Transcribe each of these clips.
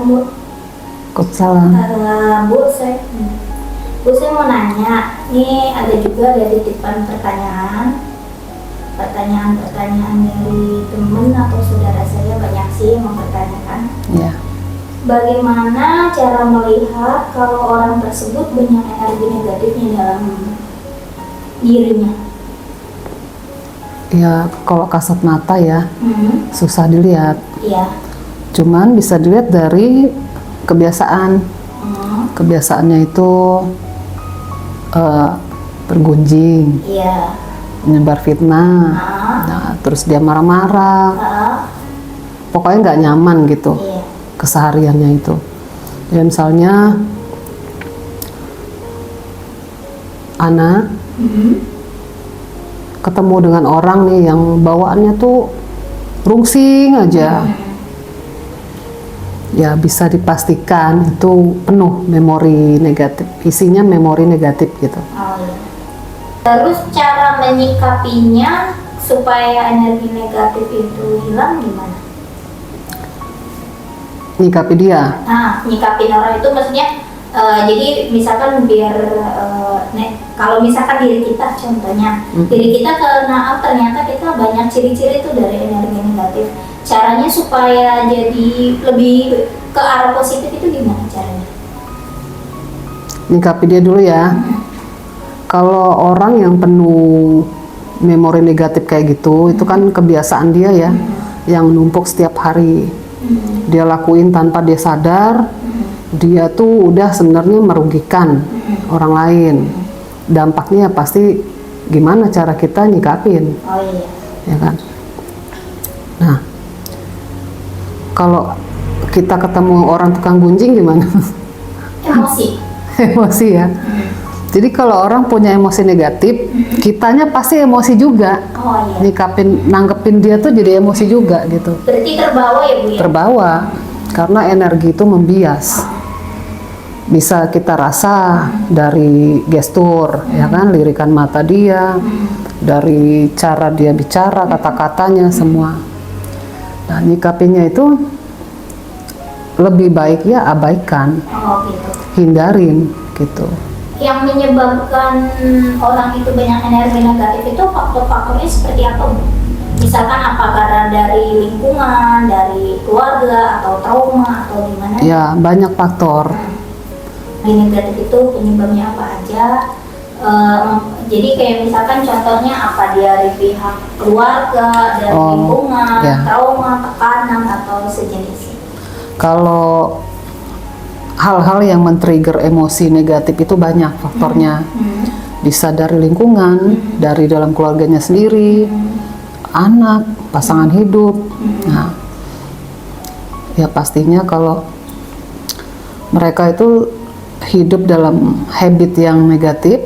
Assalamualaikum Bu. Waalaikumsalam. Bu, saya mau nanya, ini ada juga dari titipan pertanyaan dari teman atau saudara saya, banyak sih yang mempertanyakan. Ya. Bagaimana cara melihat kalau orang tersebut banyak energi negatifnya dalam dirinya? Ya, kalau kasat mata ya susah dilihat. Iya. Cuman bisa dilihat dari kebiasaan. Kebiasaannya itu bergunjing, Iya. menyebar fitnah. Nah, terus dia marah-marah. Pokoknya nggak nyaman gitu Iya. kesehariannya itu. Ya misalnya Ana ketemu dengan orang nih yang bawaannya tuh rungsing aja. Ya bisa dipastikan itu penuh memori negatif, isinya memori negatif gitu. Oh, iya. Terus cara menyikapinya supaya energi negatif itu hilang gimana? Nyikapi dia. Nah, nyikapin orang itu maksudnya jadi misalkan biar kalau misalkan diri kita contohnya, diri kita kena ternyata kita banyak ciri-ciri itu dari energi negatif. Caranya supaya jadi lebih ke arah positif itu gimana caranya? Nyikapi dia dulu ya. Kalau orang yang penuh memori negatif kayak gitu, itu kan kebiasaan dia ya, yang numpuk setiap hari. Dia lakuin tanpa dia sadar, dia tuh udah sebenarnya merugikan orang lain. Dampaknya pasti gimana cara kita nyikapin, Oh iya. ya kan? Nah, kalau kita ketemu orang tukang gunjing gimana? Emosi. Emosi ya. Jadi kalau orang punya emosi negatif, kitanya pasti emosi juga. Oh iya. Nanggepin dia tuh jadi emosi juga gitu. Berarti terbawa ya Bu ya? Terbawa, karena energi itu membias. Bisa kita rasa dari gestur, ya kan, lirikan mata dia, dari cara dia bicara, kata-katanya semua. Nah, nyikapinya itu lebih baik ya abaikan, Oh gitu. hindarin gitu. Yang menyebabkan orang itu banyak energi negatif itu faktor-faktornya seperti apa Bu? Misalkan apa karena dari lingkungan, dari keluarga, atau trauma, atau gimana? Ya, banyak faktor. Energi negatif itu penyebabnya apa aja? Jadi kayak misalkan contohnya apa dari pihak keluarga, dari lingkungan, ya. trauma, tekanan, atau sejenisnya. Kalau hal-hal yang men-trigger emosi negatif itu banyak faktornya. Bisa dari lingkungan, dari dalam keluarganya sendiri, anak, pasangan hidup. Nah, ya pastinya kalau mereka itu hidup dalam habit yang negatif,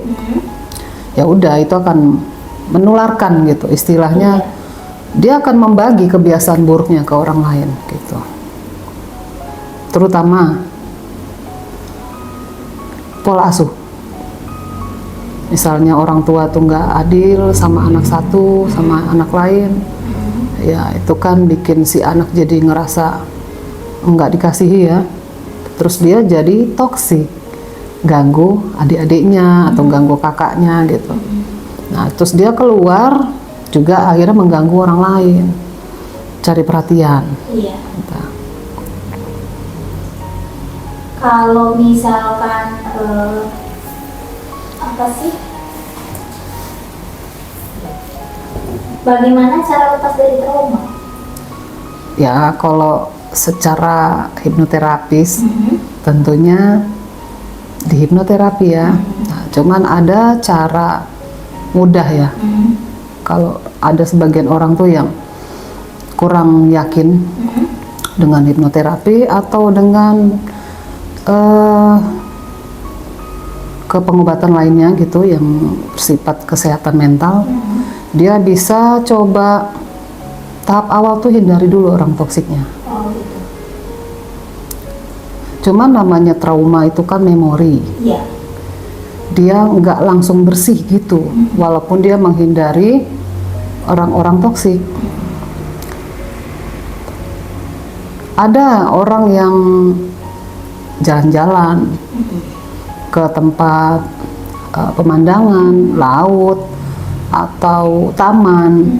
ya udah itu akan menularkan gitu. Istilahnya dia akan membagi kebiasaan buruknya ke orang lain gitu. Terutama pola asuh. Misalnya orang tua tuh nggak adil sama anak satu, sama anak lain, ya itu kan bikin si anak jadi ngerasa nggak dikasihi ya. Terus dia jadi toksik, ganggu adik-adiknya atau ganggu kakaknya gitu. Nah terus dia keluar juga akhirnya mengganggu orang lain, cari perhatian. Iya. Gitu. Kalau misalkan apa sih? Bagaimana cara lepas dari trauma? Ya kalau secara hipnoterapis tentunya di hipnoterapi ya. Nah, cuman ada cara mudah ya. Kalau ada sebagian orang tuh yang kurang yakin dengan hipnoterapi atau dengan ke pengobatan lainnya gitu yang bersifat kesehatan mental, dia bisa coba tahap awal tuh hindari dulu orang toksiknya. Oh gitu. Cuman namanya trauma itu kan memori. Iya. Dia nggak langsung bersih gitu, walaupun dia menghindari orang-orang toksik. Ada orang yang jalan-jalan ke tempat pemandangan, laut, atau taman.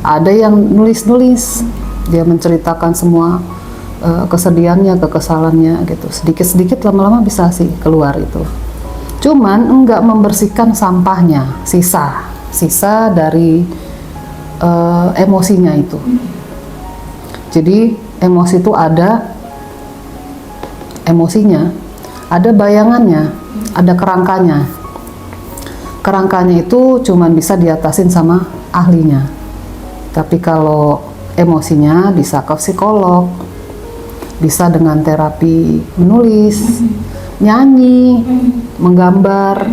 Ada yang nulis-nulis, dia menceritakan semua kesedihannya, kekesalannya gitu. Sedikit-sedikit lama-lama bisa sih keluar itu. Cuman enggak membersihkan sampahnya, sisa dari emosinya itu. Jadi emosi itu ada emosinya, ada bayangannya, ada kerangkanya. Kerangkanya itu cuman bisa diatasin sama ahlinya. Tapi kalau emosinya bisa ke psikolog, bisa dengan terapi menulis, nyanyi, menggambar,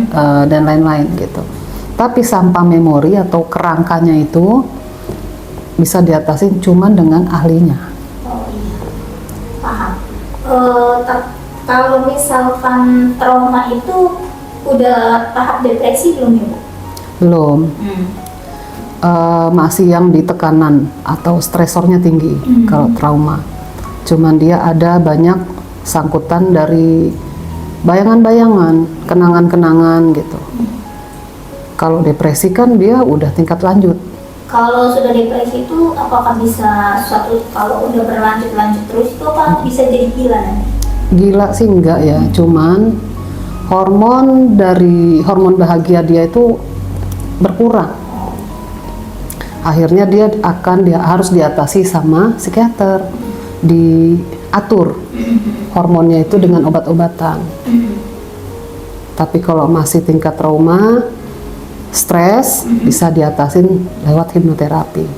dan lain-lain gitu. Tapi sampah memori atau kerangkanya itu bisa diatasin cuman dengan ahlinya. Oh iya, paham. Kalau misalkan trauma itu udah tahap depresi belum ya, Bu? Belum. Masih yang di tekanan atau stresornya tinggi kalau trauma. Cuman dia ada banyak sangkutan dari bayangan-bayangan, kenangan-kenangan gitu. Kalau depresi kan dia udah tingkat lanjut. Kalau sudah depresi itu apakah bisa kalau udah berlanjut terus itu apa bisa jadi gila nanti? Gila sih enggak ya, cuman hormon bahagia dia itu berkurang. Akhirnya dia harus diatasi sama psikiater, diatur hormonnya itu dengan obat-obatan. Tapi kalau masih tingkat trauma, stres, bisa diatasin lewat hipnoterapi.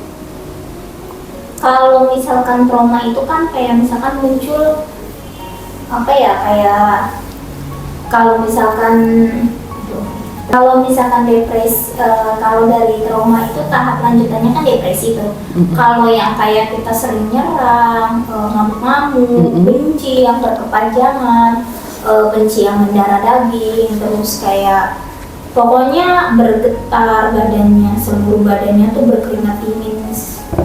Kalau misalkan trauma itu kan kayak misalkan muncul apa ya, kayak kalau misalkan depresi, kalau dari trauma itu tahap lanjutannya kan depresi tuh. Kalau yang kayak kita sering nyerang, ngamuk-ngamuk, benci yang berkepanjangan, benci yang mendarah daging, terus kayak pokoknya bergetar badannya, seluruh badannya tuh berkeringat dingin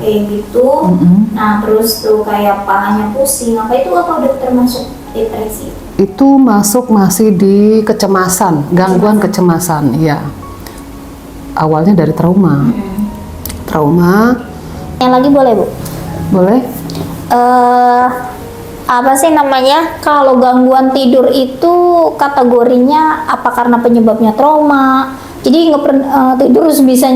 kayak gitu. Nah terus tuh kayak palanya pusing, apa udah termasuk depresi? Itu masih di kecemasan, gangguan kecemasan, ya. Awalnya dari trauma. Trauma. Yang lagi boleh, Bu? Boleh. Apa sih namanya? Kalau gangguan tidur itu kategorinya apa karena penyebabnya trauma? Jadi tidur bisa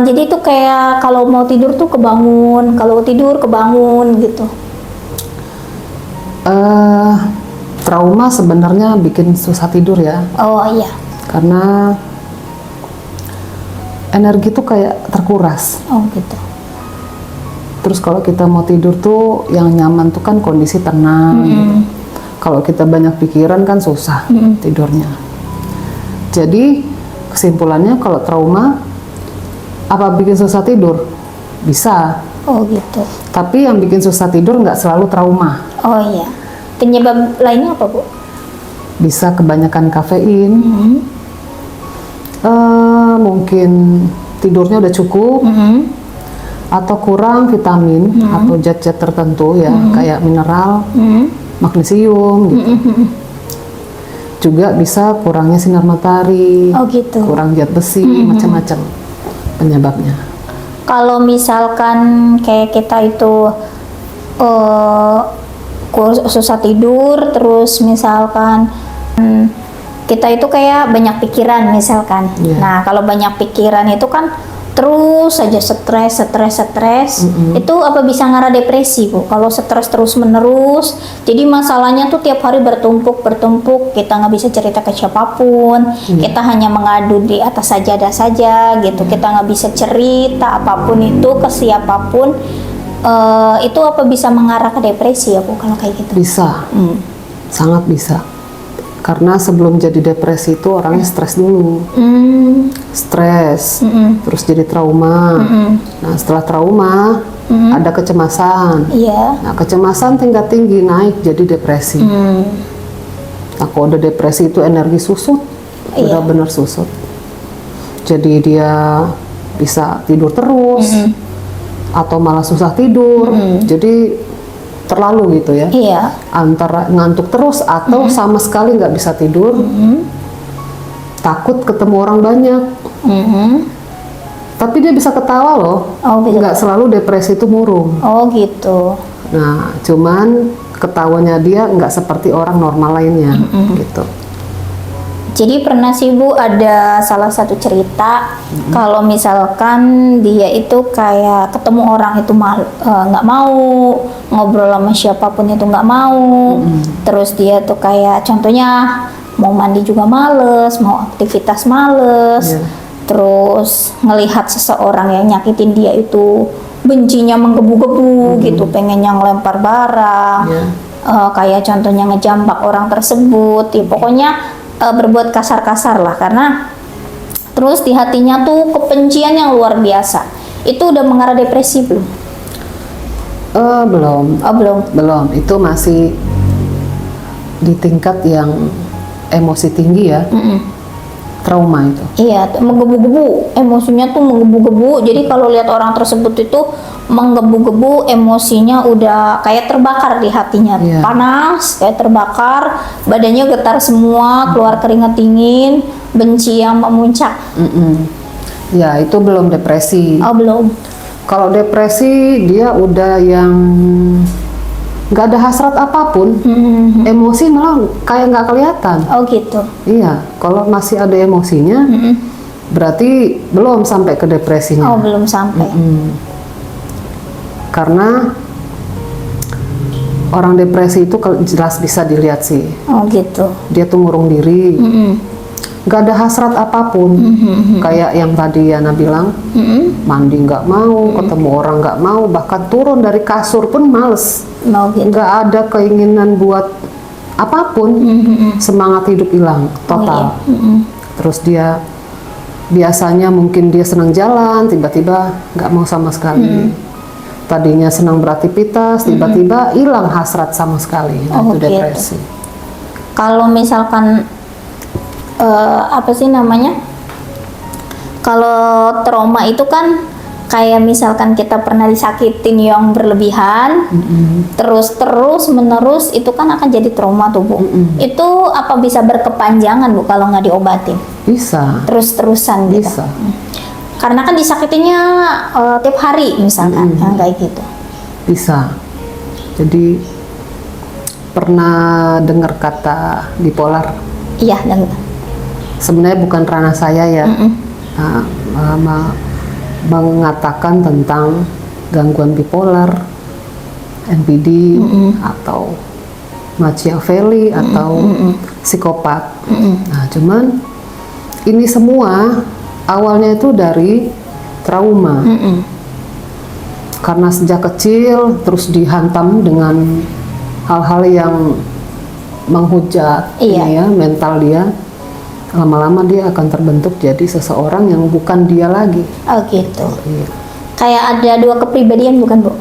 jadi itu kayak kalau mau tidur tuh kebangun, kalau tidur kebangun gitu. Trauma sebenarnya bikin susah tidur ya. Oh iya. Karena energi tuh kayak terkuras. Oh gitu. Terus kalau kita mau tidur tuh yang nyaman tuh kan kondisi tenang. Kalau kita banyak pikiran kan susah tidurnya. Jadi kesimpulannya kalau trauma apa bikin susah tidur? Bisa. Oh gitu. Tapi yang bikin susah tidur nggak selalu trauma. Oh iya. Penyebab lainnya apa, Bu? Bisa kebanyakan kafein. Mungkin tidurnya udah cukup. Atau kurang vitamin atau zat-zat tertentu ya, kayak mineral, magnesium gitu. Juga bisa kurangnya sinar matahari, gitu. Kurang zat besi, macam-macam penyebabnya. Kalau misalkan kayak kita itu susah tidur, terus misalkan kita itu kayak banyak pikiran misalkan. Nah kalau banyak pikiran itu kan terus saja stres, itu apa bisa ngarah depresi, Bu? Kalau stres terus menerus, jadi masalahnya tuh tiap hari bertumpuk, kita nggak bisa cerita ke siapapun, kita hanya mengadu di atas sajadah saja gitu, kita nggak bisa cerita apapun itu ke siapapun, itu apa bisa mengarah ke depresi ya, Bu? Kalau kayak gitu? Bisa, sangat bisa. Karena sebelum jadi depresi itu orangnya stres dulu, stres, terus jadi trauma. Nah setelah trauma ada kecemasan. Nah kecemasan tingkat tinggi naik jadi depresi. Nah kalau udah depresi itu energi susut, benar-benar susut. Jadi dia bisa tidur terus, atau malah susah tidur. Jadi terlalu gitu ya. Iya. Antara ngantuk terus atau sama sekali nggak bisa tidur. Takut ketemu orang banyak. Tapi dia bisa ketawa loh. Oh, gitu. Nggak selalu depresi itu murung. Oh gitu. Nah, cuman ketawanya dia nggak seperti orang normal lainnya, gitu. Jadi pernah sih Bu ada salah satu cerita kalau misalkan dia itu kayak ketemu orang itu nggak mau ngobrol sama siapapun itu nggak mau. Terus dia tuh kayak contohnya mau mandi juga males, mau aktivitas males. Terus ngelihat seseorang yang nyakitin dia itu bencinya menggebu-gebu gitu, pengennya ngelempar barang. Kayak contohnya ngejambak orang tersebut. Ya pokoknya berbuat kasar-kasar lah, karena terus di hatinya tuh kebencian yang luar biasa. Itu udah mengarah depresi belum? Belum. Oh belum. Belum, itu masih di tingkat yang emosi tinggi ya. Trauma itu. Iya, menggebu-gebu, emosinya tuh menggebu-gebu. Jadi kalau lihat orang tersebut itu menggebu-gebu, emosinya udah kayak terbakar di hatinya, panas, kayak terbakar, badannya getar semua, keluar keringat dingin, benci yang memuncak. Ya, itu belum depresi. Oh belum. Kalau depresi dia udah yang nggak ada hasrat apapun, emosi malah kayak nggak kelihatan. Oh gitu. Iya, kalau masih ada emosinya, berarti belum sampai ke depresinya. Oh belum sampai. Karena orang depresi itu jelas bisa dilihat sih. Oh gitu. Dia tuh ngurung diri, nggak ada hasrat apapun. Kayak yang tadi Yana bilang, mandi nggak mau, ketemu orang nggak mau, bahkan turun dari kasur pun males. Nggak ada keinginan buat apapun, semangat hidup hilang total. Terus dia biasanya mungkin dia senang jalan, tiba-tiba nggak mau sama sekali. Tadinya senang beraktivitas, tiba-tiba hilang hasrat sama sekali. Nah, itu depresi. Gitu. Kalau misalkan apa sih namanya? Kalau trauma itu kan kayak misalkan kita pernah disakitin yang berlebihan, terus menerus itu kan akan jadi trauma tuh Bu. Itu apa bisa berkepanjangan Bu kalau nggak diobatin? Bisa. Terus-terusan gitu. Bisa. Karena kan disakitinnya tiap hari misalkan, yang kayak gitu. Bisa. Jadi pernah dengar kata bipolar? Iya, dengar. Sebenarnya bukan ranah saya ya. Mengatakan tentang gangguan bipolar, NPD, atau Machiavelli atau psikopat. Nah, cuman ini semua awalnya itu dari trauma. Karena sejak kecil terus dihantam dengan hal-hal yang menghujat ya, mental dia. Lama-lama dia akan terbentuk jadi seseorang yang bukan dia lagi. Oh gitu. Iya. Kayak ada dua kepribadian bukan Bu?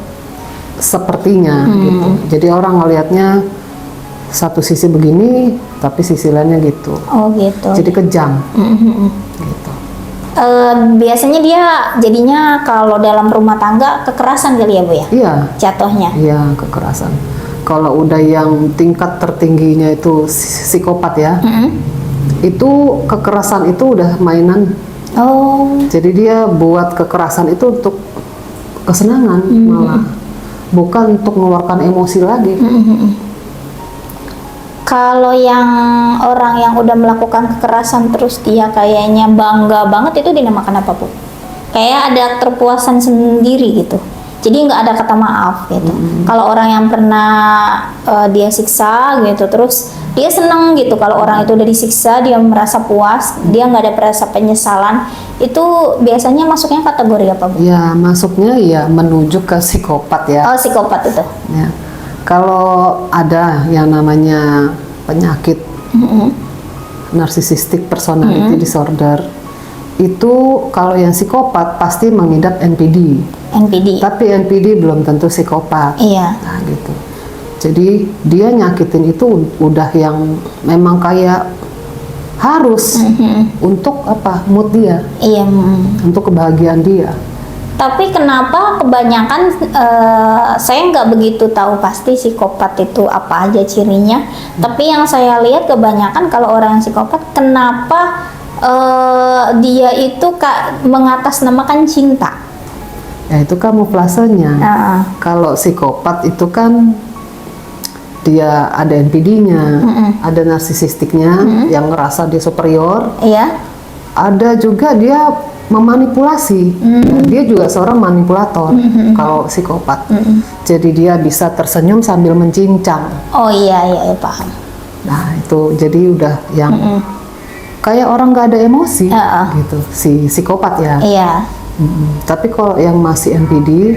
Sepertinya gitu. Jadi orang ngelihatnya satu sisi begini, tapi sisi lainnya gitu. Oh gitu. Jadi kejam. Gitu. Biasanya dia jadinya kalau dalam rumah tangga kekerasan kali ya Bu ya? Iya. Jatuhnya. Iya, kekerasan. Kalau udah yang tingkat tertingginya itu psikopat ya. Itu kekerasan itu udah mainan. Oh. Jadi dia buat kekerasan itu untuk kesenangan malah, bukan untuk mengeluarkan emosi lagi. Kalau yang orang yang udah melakukan kekerasan terus dia kayaknya bangga banget, itu dinamakan apa Bu? Kayak ada kepuasan sendiri gitu. Jadi nggak ada kata maaf gitu. Kalau orang yang pernah dia siksa gitu, terus dia seneng gitu. Kalau orang itu udah disiksa, dia merasa puas, dia nggak ada perasa penyesalan. Itu biasanya masuknya kategori apa Bu? Ya masuknya ya menuju ke psikopat ya. Oh psikopat itu. Ya. Kalau ada yang namanya penyakit narcissistic personality disorder, itu kalau yang psikopat pasti mengidap NPD. Tapi NPD belum tentu psikopat. Iya. Nah, gitu. Jadi dia nyakitin itu udah yang memang kayak harus untuk apa? Mood dia. Iya. Untuk kebahagiaan dia. Tapi kenapa kebanyakan saya nggak begitu tahu pasti psikopat itu apa aja cirinya. Tapi yang saya lihat kebanyakan kalau orang yang psikopat, kenapa dia itu mengatasnamakan cinta. Ya itu kamuflasenya. Kalau psikopat itu kan dia ada NPD-nya, ada narsisistiknya yang ngerasa dia superior. Iya. Ada juga dia memanipulasi. Dia juga seorang manipulator. Kalau psikopat. Jadi dia bisa tersenyum sambil mencincang. Oh iya paham. Nah itu jadi udah yang kayak orang nggak ada emosi gitu si psikopat ya. Iya. Tapi kalau yang masih NPD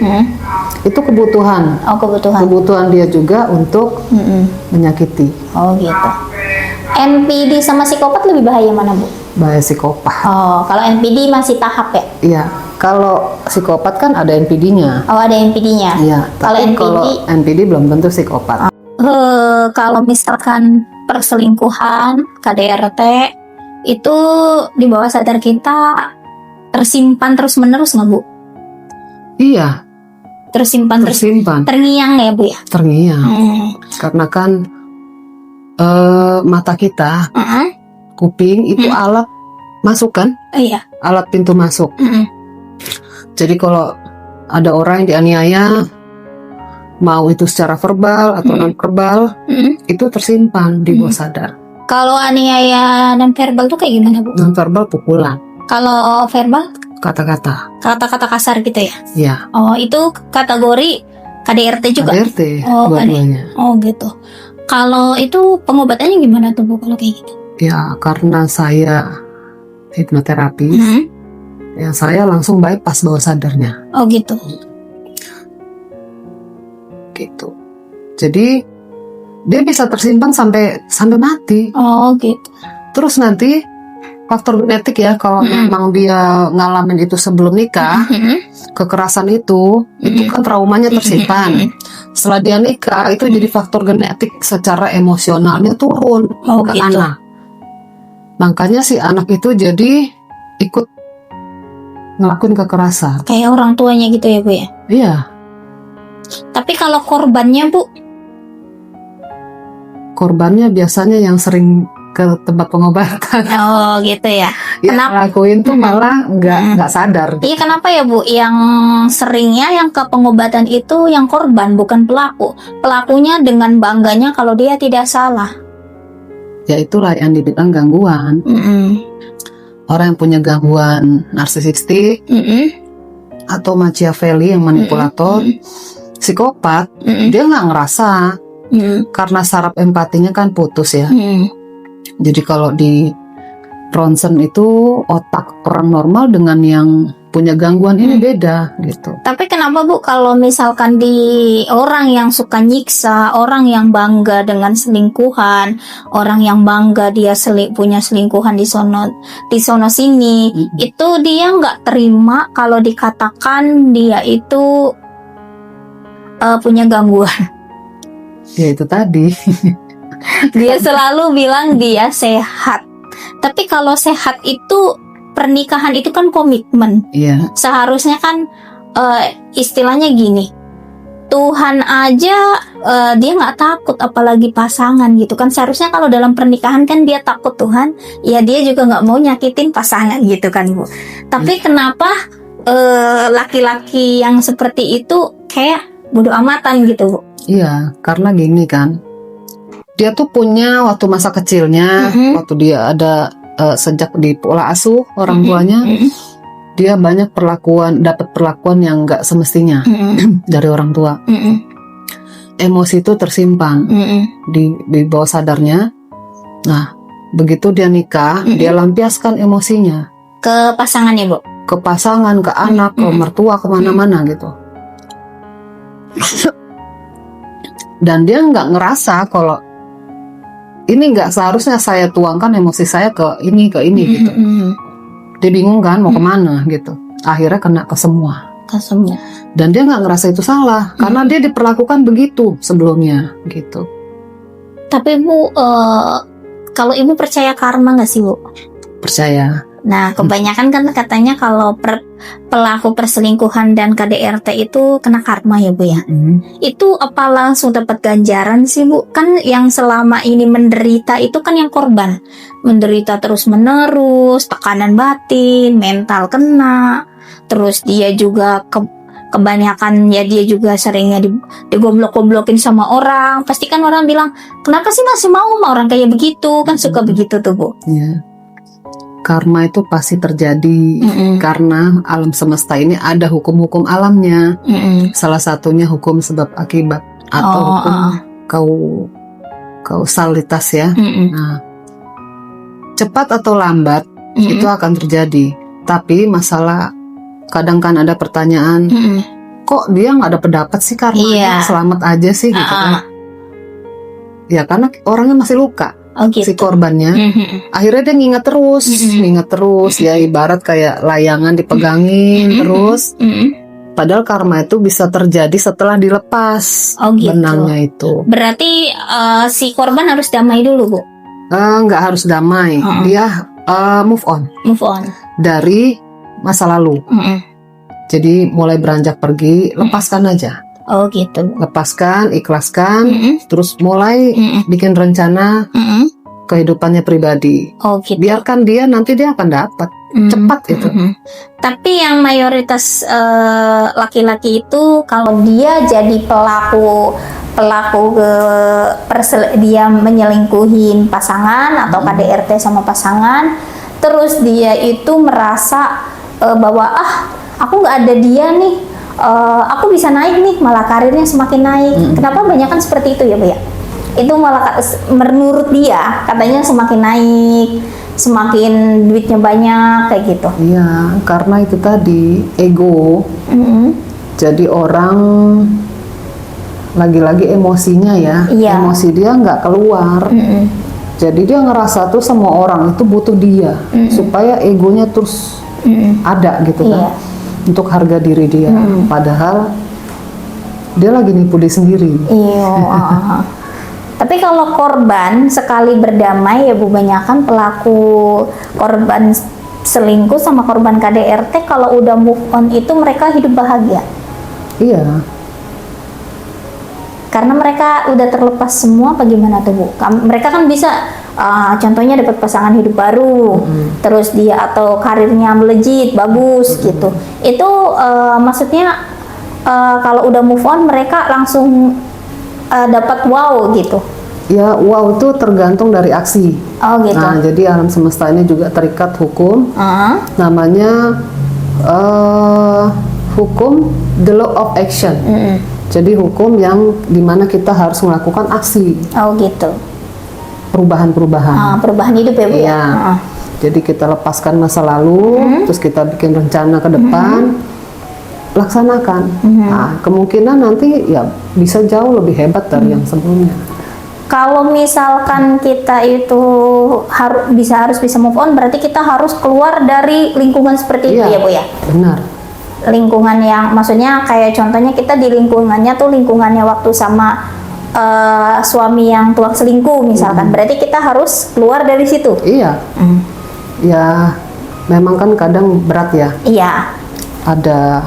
itu kebutuhan. Oh kebutuhan. Kebutuhan dia juga untuk menyakiti. Oh gitu. NPD sama psikopat lebih bahaya mana, Bu? Bahaya psikopat. Oh, kalau NPD masih tahap ya? Iya. Kalau psikopat kan ada NPD-nya. Oh, ada NPD-nya. Iya. Kalau Tapi NPD, kalau NPD belum tentu psikopat. kalau misalkan perselingkuhan, KDRT itu di bawah sadar kita tersimpan terus-menerus nggak, Bu? Iya. Tersimpan. Terngiang ya, Bu ya? Terngiang. Karena kan mata kita, kuping itu alat masuk kan? Iya. Alat pintu masuk. Jadi kalau ada orang yang dianiaya, mau itu secara verbal atau non verbal, itu tersimpan di bawah sadar. Kalau aniaya non verbal tuh kayak gimana, Bu? Non verbal pukulan. Kalau verbal? Kata-kata. Kata-kata kasar gitu ya? Iya. Oh, itu kategori KDRT juga? KDRT, Oh, dua-duanya. Oh gitu. Kalau itu pengobatannya gimana tuh, Bu, kalau kayak gitu? Ya, karena saya hipnoterapi, ya saya langsung bypass bawah sadarnya. Oh gitu. Gitu. Jadi dia bisa tersimpan sampai mati. Oh gitu. Terus nanti faktor genetik ya, kalau memang dia ngalamin itu sebelum nikah, kekerasan itu kan traumanya tersimpan. Setelah dia nikah itu jadi faktor genetik, secara emosionalnya turun ke gitu. anak. Makanya si anak itu jadi ikut ngelakuin kekerasan. Kayak orang tuanya gitu ya, Bu ya? Iya. Tapi kalau korbannya, Bu? Korbannya biasanya yang sering ke tempat pengobatan. Oh gitu ya. Yang Kenapa? ngelakuin tuh malah nggak sadar. Iya, kenapa ya, Bu? Yang seringnya yang ke pengobatan itu yang korban, bukan pelaku. Pelakunya dengan bangganya kalau dia tidak salah. Ya itulah yang dibilang gangguan. Orang yang punya gangguan narsisistik atau Machiavelli yang manipulator, psikopat, dia nggak ngerasa karena saraf empatinya kan putus ya. Jadi kalau di ronsen itu otak orang normal dengan yang punya gangguan ini beda gitu. Tapi kenapa, Bu, kalau misalkan di orang yang suka nyiksa, orang yang bangga dengan selingkuhan, orang yang bangga dia punya selingkuhan di sono sini, itu dia nggak terima kalau dikatakan dia itu punya gangguan. Ya itu tadi. Dia selalu bilang dia sehat. Tapi kalau sehat itu, pernikahan itu kan komitmen. Iya. Seharusnya kan istilahnya gini, Tuhan aja dia nggak takut, apalagi pasangan gitu kan. Seharusnya kalau dalam pernikahan kan dia takut Tuhan, ya dia juga nggak mau nyakitin pasangan gitu kan, Bu. Tapi kenapa laki-laki yang seperti itu kayak bodo amatan gitu, Bu? Iya, karena gini kan, dia tuh punya waktu masa kecilnya, waktu dia ada sejak di pola asuh orang tuanya, dia banyak dapat perlakuan yang nggak semestinya dari orang tua. Emosi itu tersimpan di bawah sadarnya. Nah, begitu dia nikah, dia lampiaskan emosinya ke pasangannya, Bu? Ke pasangan, ke anak, ke mertua, kemana-mana gitu. Dan dia nggak ngerasa kalau ini nggak seharusnya saya tuangkan emosi saya ke ini gitu. Dia bingung kan mau kemana gitu. Akhirnya kena ke semua. Dan dia nggak ngerasa itu salah karena dia diperlakukan begitu sebelumnya gitu. Tapi, Bu, kalau Ibu percaya karma nggak sih, Bu? Percaya. Nah, kebanyakan kan katanya kalau pelaku perselingkuhan dan KDRT itu kena karma ya Bu ya. Itu apa langsung dapat ganjaran sih Bu? Kan yang selama ini menderita itu kan yang korban. Menderita terus menerus, tekanan batin, mental kena. Terus dia juga kebanyakan ya dia juga seringnya digoblok-goblokin sama orang. Pasti kan orang bilang, kenapa sih masih mau sama orang kayak begitu? Kan suka begitu tuh Bu. Iya. Karma itu pasti terjadi karena alam semesta ini ada hukum-hukum alamnya. Salah satunya hukum sebab akibat atau hukum kausalitas ya. Nah, cepat atau lambat itu akan terjadi. Tapi masalah kadang kan ada pertanyaan, kok dia nggak ada pendapat sih karmanya, selamat aja sih gitu kan? Ya karena orangnya masih luka. Gitu. Si korbannya akhirnya dia nginget terus ya, ibarat kayak layangan dipegangin terus. Padahal karma itu bisa terjadi setelah dilepas gitu. benangnya itu. Berarti si korban harus damai dulu Bu? Nggak harus damai, dia move on dari masa lalu. Jadi mulai beranjak pergi, lepaskan aja. Gitu. Lepaskan, ikhlaskan, terus mulai bikin rencana kehidupannya pribadi. Gitu. Biarkan dia, nanti dia akan dapat. Cepat itu. Tapi yang mayoritas laki-laki itu kalau dia jadi pelaku dia menyelingkuhin pasangan atau KDRT sama pasangan, terus dia itu merasa bahwa aku nggak ada dia nih, aku bisa naik nih, malah karirnya semakin naik. Kenapa banyak kan seperti itu ya Bu ya? Itu malah menurut dia katanya semakin naik, semakin duitnya banyak kayak gitu. Iya, karena itu tadi ego. Jadi orang lagi-lagi emosinya ya, emosi dia nggak keluar. Jadi dia ngerasa tuh semua orang itu butuh dia supaya egonya terus ada gitu kan. Untuk harga diri dia, padahal dia lagi nipu diri sendiri. Tapi kalau korban sekali berdamai ya Bu, banyakan pelaku korban selingkuh sama korban KDRT kalau udah move on itu mereka hidup bahagia. Iya. Karena mereka udah terlepas semua, apa gimana tuh Bu? Mereka kan bisa contohnya dapat pasangan hidup baru, terus dia atau karirnya melejit bagus gitu. Itu maksudnya kalau udah move on mereka langsung dapat wow gitu. Ya, wow itu tergantung dari aksi. Gitu. Nah, jadi alam semesta ini juga terikat hukum. Namanya hukum the law of action. Jadi hukum yang dimana kita harus melakukan aksi. Gitu. Perubahan-perubahan. Perubahan hidup ya Bu ya. Jadi kita lepaskan masa lalu, terus kita bikin rencana ke depan, laksanakan. Nah, kemungkinan nanti ya bisa jauh lebih hebat dari yang sebelumnya. Kalau misalkan kita itu harus bisa move on, berarti kita harus keluar dari lingkungan seperti itu ya Bu ya. Benar. Lingkungan yang maksudnya kayak contohnya kita di lingkungannya tuh lingkungannya waktu sama suami yang tukang selingkuh misalkan, berarti kita harus keluar dari situ. Iya. Ya memang kan kadang berat ya. Iya. Ada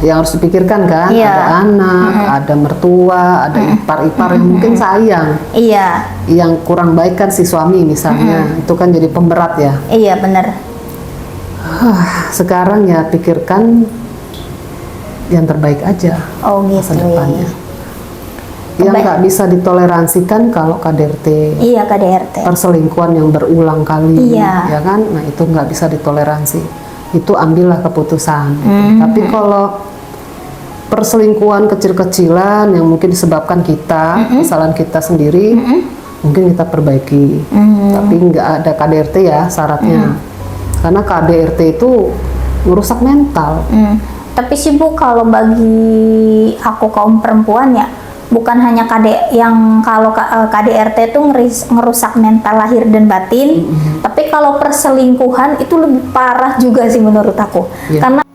yang harus dipikirkan kan, ada anak, ada mertua, ada ipar-ipar yang mungkin sayang. Iya. Yang kurang baik kan si suami misalnya, itu kan jadi pemberat ya. Iya benar. Sekarang ya pikirkan yang terbaik aja. Gitu. Masa depannya. Yang nggak bisa ditoleransikan kalau KDRT. Iya, KDRT. Perselingkuhan yang berulang kali, ya kan? Nah itu nggak bisa ditoleransi. Itu ambillah keputusan. Tapi kalau perselingkuhan kecil-kecilan yang mungkin disebabkan kita, kesalahan kita sendiri, mungkin kita perbaiki. Tapi nggak ada KDRT ya syaratnya. Karena KDRT itu merusak mental. Tapi sih Bu, kalau bagi aku kaum perempuan ya, bukan hanya kalau KDRT itu ngerusak mental lahir dan batin, tapi kalau perselingkuhan itu lebih parah juga sih menurut aku. Karena